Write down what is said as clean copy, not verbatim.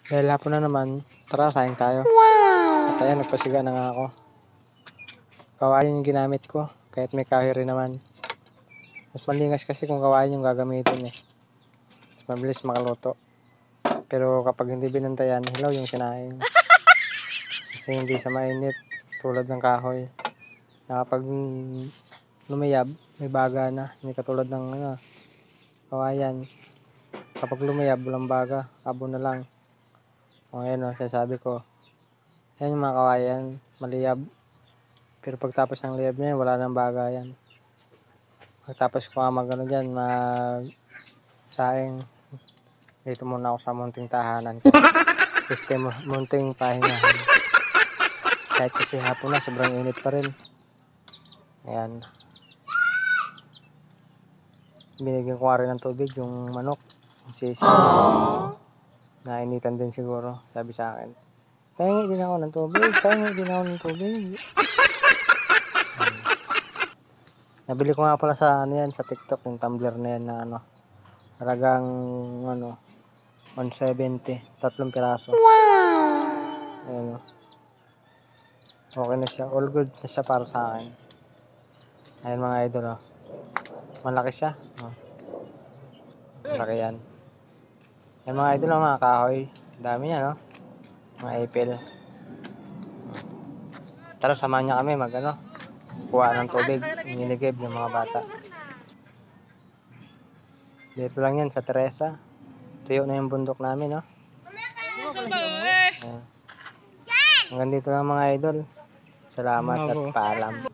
Dahil hapon na naman, tara kain tayo. At ayan, nagpasiga na nga ako. Kawayan yung ginamit ko, kahit may kahoy rin naman. Mas malingas kasi kung kawayan yung gagamitin eh. Mas mabilis makaluto. Pero kapag hindi binantayan, hilaw yung sinaing. Kasi hindi sa mainit, tulad ng kahoy. Na kapag lumiyab, may baga na. Hindi katulad ng kawayan. Kapag lumiyab, walang baga, abo na lang. O ayan o, sasabi ko. Yan yung mga kawayan, maliyab. Pero pagtapos ng liyab niya, wala nang baga yan. Pagtapos ko dyan, saing. Dito muna ako sa munting tahanan ko. Este munting pahingahan. Kahit kasi hapon na, sobrang init pa rin. Ayan. Binigyan ko nga rin ng tubig yung manok. Yung sisi. Nainitan din siguro, sabi sa akin. Pahingi din ako ng tubig. Nabili ko nga pala sa sa TikTok yung tumbler na yan na halagang 170, 3 piraso. Ayan. Okay na siya, all good na siya para sa akin. Ayan mga idol malaki siya. Malaki yan. Ayan mga idol mga kahoy. Dami yan mga apple. Tara samahan niya kami kuha ng tubig, niligib ng mga bata. Dito lang yan sa Teresa. Tuyo na yung bundok namin Hanggang dito lang mga idol. Salamat at paalam.